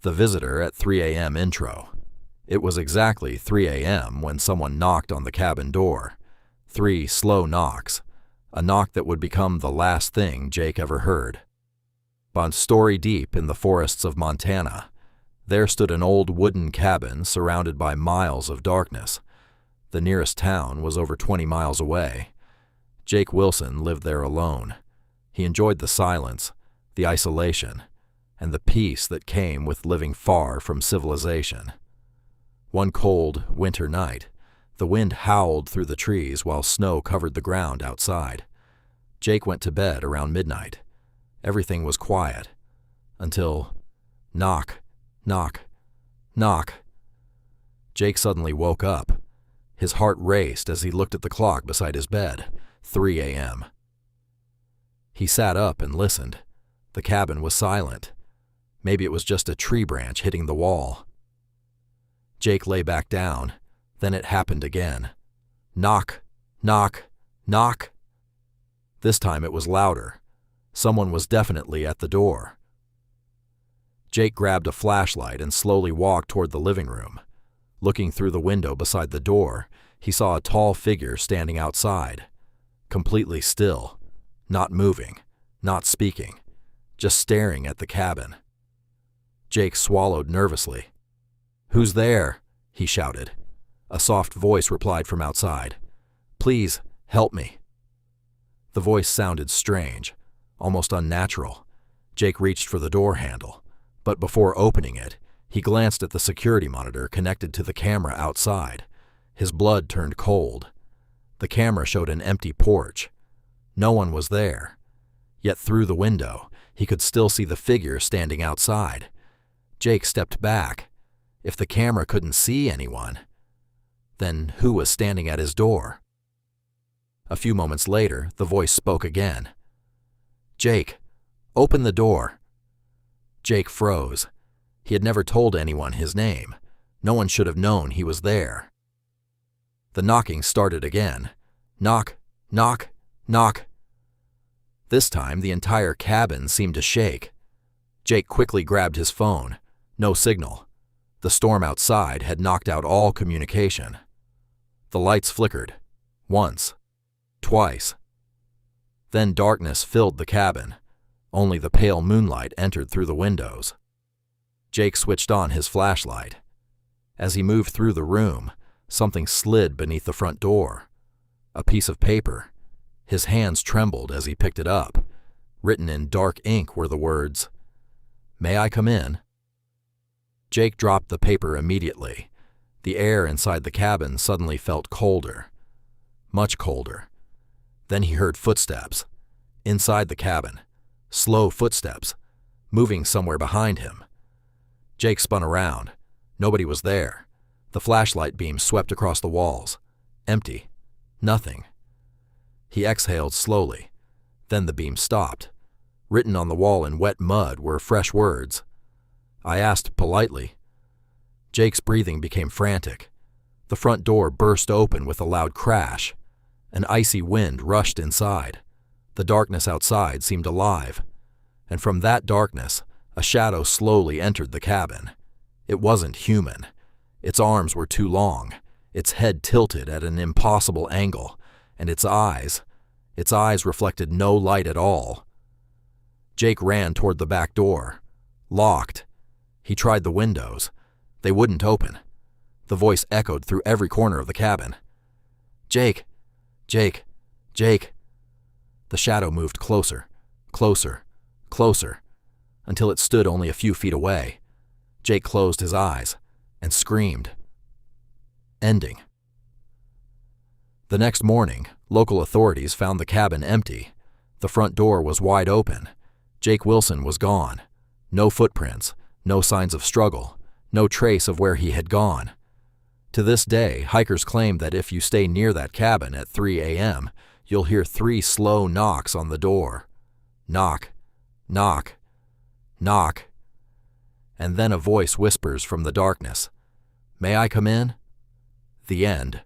The Visitor at 3 a.m. intro. It was exactly 3 a.m. when someone knocked on the cabin door. 3 slow knocks. A knock that would become the last thing Jake ever heard. But story deep in the forests of Montana, there stood an old wooden cabin surrounded by miles of darkness. The nearest town was over 20 miles away. Jake Wilson lived there alone. He enjoyed the silence, the isolation, and the peace that came with living far from civilization. One cold, winter night, the wind howled through the trees while snow covered the ground outside. Jake went to bed around midnight. Everything was quiet. Until knock, knock, knock. Jake suddenly woke up. His heart raced as he looked at the clock beside his bed. 3 a.m. He sat up and listened. The cabin was silent. Maybe it was just a tree branch hitting the wall. Jake lay back down. Then it happened again. Knock, knock, knock. This time it was louder. Someone was definitely at the door. Jake grabbed a flashlight and slowly walked toward the living room. Looking through the window beside the door, he saw a tall figure standing outside. Completely still, not moving, not speaking, just staring at the cabin. Jake swallowed nervously. "Who's there?" he shouted. A soft voice replied from outside. "Please, help me." The voice sounded strange, almost unnatural. Jake reached for the door handle, but before opening it, he glanced at the security monitor connected to the camera outside. His blood turned cold. The camera showed an empty porch. No one was there. Yet through the window, he could still see the figure standing outside. Jake stepped back. If the camera couldn't see anyone, then who was standing at his door? A few moments later, the voice spoke again. "Jake, open the door." Jake froze. He had never told anyone his name. No one should have known he was there. The knocking started again. Knock, knock, knock. This time, the entire cabin seemed to shake. Jake quickly grabbed his phone. No signal. The storm outside had knocked out all communication. The lights flickered. Once. Twice. Then darkness filled the cabin. Only the pale moonlight entered through the windows. Jake switched on his flashlight. As he moved through the room, something slid beneath the front door. A piece of paper. His hands trembled as he picked it up. Written in dark ink were the words, "May I come in?" Jake dropped the paper immediately. The air inside the cabin suddenly felt colder. Much colder. Then he heard footsteps. Inside the cabin. Slow footsteps. Moving somewhere behind him. Jake spun around. Nobody was there. The flashlight beam swept across the walls. Empty. Nothing. He exhaled slowly. Then the beam stopped. Written on the wall in wet mud were fresh words. I asked politely. Jake's breathing became frantic. The front door burst open with a loud crash. An icy wind rushed inside. The darkness outside seemed alive. And from that darkness, a shadow slowly entered the cabin. It wasn't human. Its arms were too long, its head tilted at an impossible angle, and its eyes reflected no light at all. Jake ran toward the back door. Locked. He tried the windows. They wouldn't open. The voice echoed through every corner of the cabin. "Jake! Jake! Jake!" The shadow moved closer, closer, closer, until it stood only a few feet away. Jake closed his eyes and screamed. Ending. The next morning, local authorities found the cabin empty. The front door was wide open. Jake Wilson was gone. No footprints, no signs of struggle, no trace of where he had gone. To this day, hikers claim that if you stay near that cabin at 3 a.m., you'll hear 3 slow knocks on the door. Knock, knock, knock. And then a voice whispers from the darkness, "May I come in?" The end.